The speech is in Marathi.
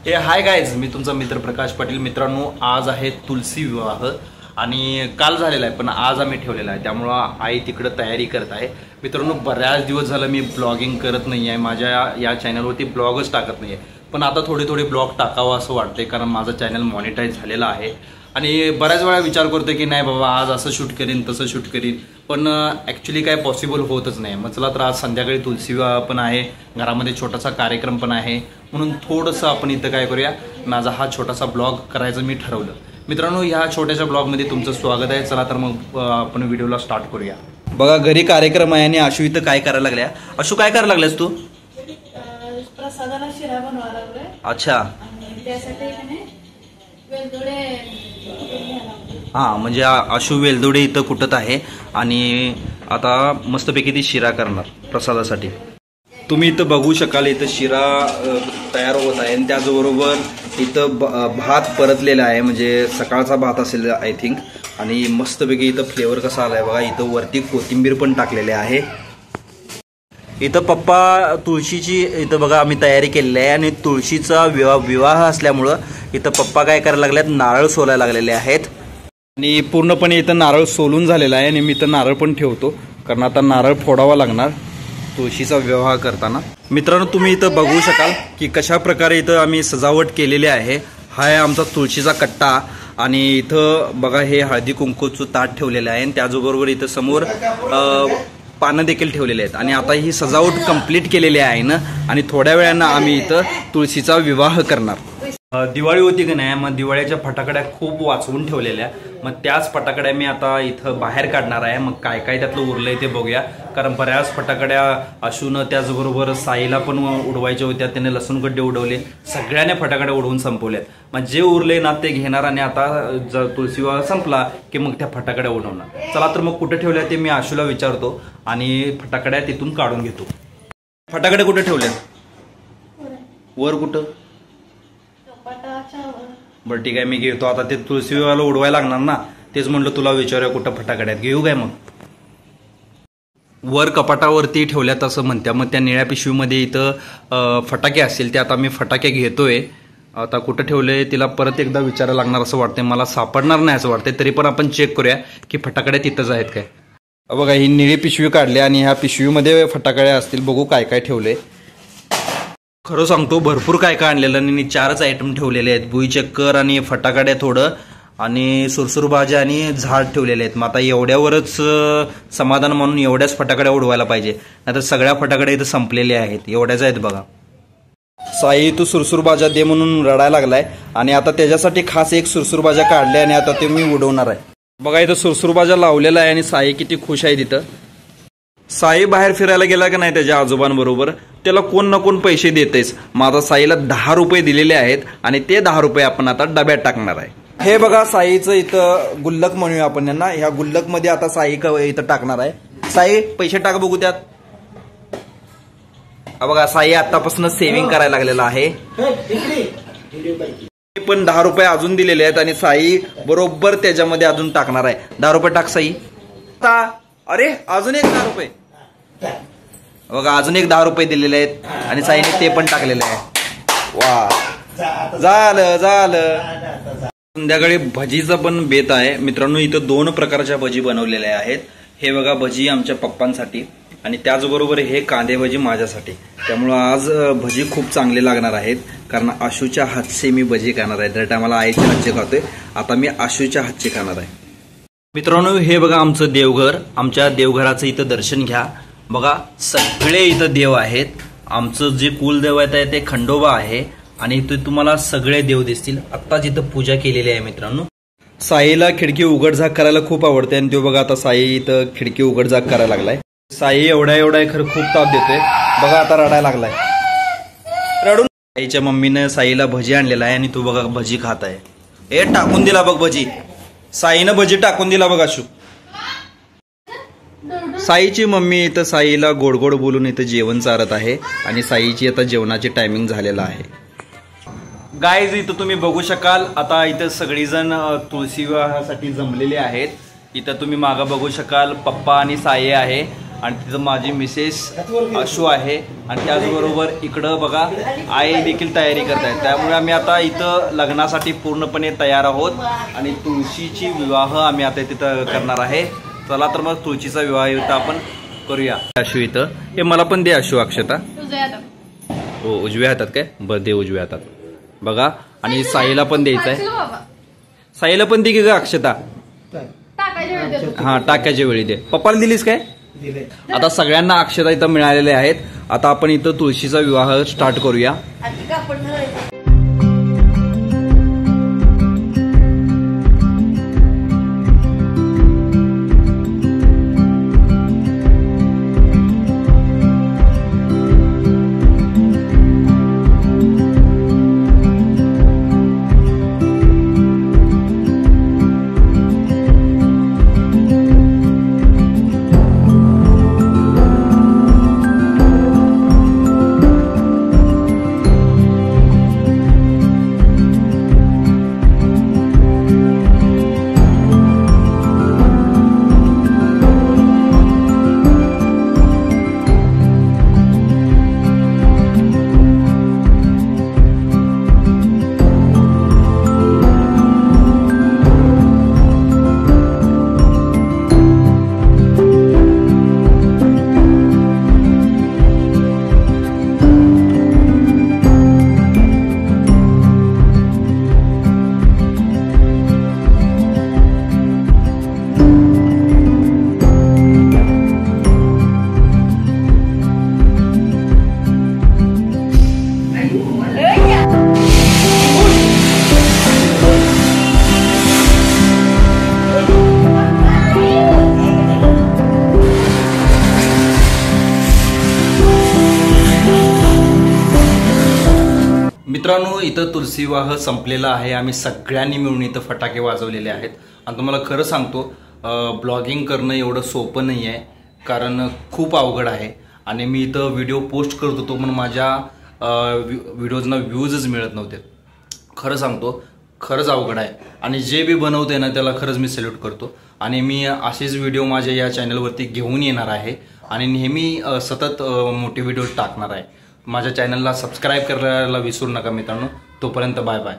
हे हाय गाइज, मी तुमचा मित्र प्रकाश पाटील। मित्रांनो, आज आहे तुलसी विवाह आणि काल झालेला आहे, पण आज आम्ही ठेवलेला आहे, त्यामुळं आई तिकडे तयारी करत आहे। मित्रांनो, बऱ्याच दिवस झालं मी ब्लॉगिंग करत नाही आहे, माझ्या या चॅनलवरती ब्लॉगच टाकत नाही आहे, पण आता थोडे ब्लॉग टाकावं असं वाटतंय, कारण माझं चॅनल मॉनिटाईज झालेलं आहे। आणि बऱ्याच वेळा विचार करतोय की नाही बाबा, आज असं शूट करीन तसं शूट करीन, पण ॲक्च्युली काय पॉसिबल होतच नाही। मग चला तर आज संध्याकाळी तुलसी विवाह पण आहे, घरामध्ये छोटासा कार्यक्रम पण आहे, म्हणून थोडंसं आपण इथं काय करूया, माझा हा छोटासा ब्लॉग करायचं मी ठरवलं। मित्रांनो, ह्या छोट्याशा ब्लॉगमध्ये तुमचं स्वागत आहे। चला तर मग आपण व्हिडिओला स्टार्ट करूया। बघा, घरी कार्यक्रम आहे आणि आशू इथं काय करायला लागल्या। आशू, काय करायला लागल्यास तू? प्रसादाला शिरा बनवायला लागलोय। अच्छा, आणि त्यासाठी वेलदोडे म्हणजे आशू वेलदोडे इथं कुटत आहे आणि आता मस्तपैकी ती शिरा करणार प्रसादासाठी। तुम्ही इथं बघू शकाल, इथं शिरा तयार होत आहे आणि त्याचबरोबर इथं भात परतलेला आहे, म्हणजे सकाळचा भात असेल आय थिंक। आणि मस्तपैकी इथं फ्लेवर कसा आलाय बघा, इथं वरती कोथिंबीर पण टाकलेले आहे। इथं पप्पा तुळशीची इथं बघा आम्ही तयारी केलेली आहे आणि तुळशीचा विवाह असल्यामुळं इथं पप्पा काय करायला लागल्यात, नारळ सोलायला लागलेले आहेत आणि पूर्णपणे इथं नारळ सोलून झालेला आहे आणि मी इथं नारळ पण ठेवतो, कारण आता नारळ फोडावा लागणार तुळशीचा विवाह करताना। मित्रांनो, तुम्ही इथं बघू शकाल की कशा प्रकारे इथं आम्ही सजावट केलेली आहे। हा आहे आमचा तुळशीचा कट्टा आणि इथं बघा हे हळदी कुंकूचं ताट ठेवलेलं आहे आणि त्याचबरोबर इथं समोर पानं देखील ठेवलेले आहेत आणि आता ही सजावट कंप्लीट केलेली आहे ना, आणि थोड्या वेळानं आम्ही इथं तुळशीचा विवाह करणार। दिवाळी होती की नाही, मग दिवाळीच्या फटाकड्या खूप वाचवून ठेवलेल्या, मग त्याच फटाकड्या मी आता इथं बाहेर काढणार आहे। मग काय काय त्यातलं उरलंय ते बघूया, कारण बऱ्याच फटाकड्या आशूनं त्याचबरोबर साईला पण उडवायच्या होत्या, त्याने लसूण गड्डे उडवले, सगळ्याने फटाकड्या उडवून संपवल्यात। मग जे उरले ना ते घेणार आणि आता जर तुळशी विवाह संपला की मग त्या फटाकड्या उडवणार। चला तर मग कुठे ठेवल्या ते मी आशूला विचारतो आणि फटाकड्या तिथून काढून घेतो। फटाकड्या कुठे ठेवल्या? वर कुठं? बरं ठीक आहे, मी घेतो। आता ते तुळशी विवाहाला उडवायला लागणार ना, तेच म्हणलं तुला विचारूया कुठं फटाकड्यात घेऊ काय। मग वर कपाटावरती ठेवल्यात असं म्हणत्या, मग त्या निळ्या पिशवीमध्ये इथं फटाके असतील, ते आता मी फटाके घेतोय। आता कुठं ठेवले तिला परत एकदा विचारायला लागणार असं वाटतंय, मला सापडणार नाही असं वाटतंय, तरी पण आपण चेक करूया की फटाकड्या तिथंच आहेत काय। बघा, ही निळी पिशवी काढली आणि ह्या पिशवीमध्ये फटाकड्या असतील, बघू काय काय ठेवले। खरं सांगतो, भरपूर काय काय आणलेलं आणि 4च आयटम ठेवलेले आहेत, बुई चक्कर आणि फटाकड्या थोडं आणि सुरसुर भाज्या आणि झाड ठेवलेले आहेत। मग आता एवढ्यावरच समाधान म्हणून एवढ्याच फटाकड्या उडवायला पाहिजे, नाहीतर सगळ्या फटाकड्या इथं संपलेल्या आहेत, एवढ्याच आहेत बघा। साई तू सुरसुर भाज्या दे म्हणून रडायला लागलाय आणि आता त्याच्यासाठी खास एक सुरसुर भाज्या काढल्या आणि आता ते मी उडवणार आहे। बघा, इथं सुरसुर भाज्या लावलेला आहे आणि साई किती खुश आहे तिथं। साई बाहेर फिरायला गेला का नाही त्याच्या आजोबांबरोबर, त्याला कोण ना कोण पैसे देतेच। माझा साईला 10 रुपये दिलेले आहेत आणि ते 10 रुपये आपण आता डब्यात टाकणार आहे। हे बघा, साईचं इथं गुल्लक म्हणूया आपण यांना, ह्या गुल्लक मध्ये आता साई इथं टाकणार आहे। साई, पैसे टाक बघू त्यात। बघा, साई आतापासून सेव्हिंग करायला लागलेला आहे। पण 10 रुपये अजून दिलेले आहेत आणि साई बरोबर त्याच्यामध्ये अजून टाकणार आहे। 10 रुपये टाक साई। अरे, अजून एक 10 रुपये बघा, अजून एक 10 रुपये दिलेले आहेत आणि साईने ते पण टाकलेले आहे। वा, झालं। संध्याकाळी भजीचा पण बेत आहे मित्रांनो। इथं 2 प्रकारच्या भजी बनवलेल्या आहेत। हे बघा, भजी आमच्या पप्पांसाठी आणि त्याचबरोबर हे कांदे भजी माझ्यासाठी, त्यामुळं आज भजी खूप चांगले लागणार आहेत, कारण आशूच्या हातचे मी भजी खाणार आहे। त्या टायमाला आईच्या हातचे खातोय, आता मी आशूच्या हातचे खाणार आहे। मित्रांनो, हे बघा आमचं देवघर, आमच्या देवघराचं इथं दर्शन घ्या। बघा, सगळे इथं देव आहेत। आमचं जे कुलदेव आहे ते खंडोबा आहे आणि इथं तुम्हाला सगळे देव दिसतील। आत्ताच इथं पूजा केलेली आहे मित्रांनो। साईला खिडकी उघडझाक करायला खूप आवडते आणि तो बघा आता साई इथं खिडकी उघडझाक करायला लागलाय। साई एवढा खरं खूप ताप देतोय, बघा आता रडायला लागलाय, रडून। साईच्या मम्मीनं साईला भजी आणलेला आहे आणि तो बघा भजी खात आहे। ए, टाकून दिला बघ भजी, साईनं भजी टाकून दिला बघ आशू। साईची मम्मी इथं साईला गोड गोड बोलून इथं जेवण चारत आहे आणि साईची आता जेवणाची टायमिंग झालेला आहे। गाईज, इथं तुम्ही बघू शकाल, आता इथं सगळीजण तुळशी विवाहासाठी जमलेले आहेत। इथं तुम्ही मागं बघू शकाल, पप्पा आणि साई आहे आणि तिथं माझी मिसेस अशू आहे आणि त्याचबरोबर इकडं बघा आई देखील तयारी करत आहे. त्यामुळे आम्ही आता इथं लग्नासाठी पूर्णपणे तयार आहोत आणि तुळशीची विवाह आम्ही आता तिथं करणार आहे. चला तर मग तुळशीचा विवाह इथं आपण करूया. अशू इथं हे मला पण दे अशू अक्षता. हो उजव्या हातात काय बरं दे उजव्या हातात बघा. आणि साईला पण द्यायचं आहे. साईला पण दे की ग अक्षता. हा टाकायच्या वेळी दे. पप्पाला दिलीस काय. आता सगळ्यांना अक्षता इथं मिळालेल्या आहेत. आता आपण इथं तुळशीचा विवाह स्टार्ट करूया. मित्रांनो इथं तुळशी विवाह संपलेला आहे. आम्ही सगळ्यांनी मिळून इथं फटाके वाजवलेले आहेत. आणि तुम्हाला खरं सांगतो ब्लॉगिंग करणं एवढं सोपं नाही आहे कारण खूप अवघड आहे. आणि मी इथं व्हिडिओ पोस्ट करत होतो पण माझ्या व्हिडिओजना व्ह्यूजच मिळत नव्हते. खरं सांगतो खरंच अवघड आहे. आणि जे बी बनवते ना त्याला खरंच मी सॅल्यूट करतो. आणि मी असेच व्हिडिओ माझ्या या चॅनलवरती घेऊन येणार आहे आणि नेहमी सतत मोठे व्हिडिओ टाकणार आहे. माझ्या चॅनलला सबस्क्राईब करायला विसरू नका मित्रांनो. तोपर्यंत बाय बाय.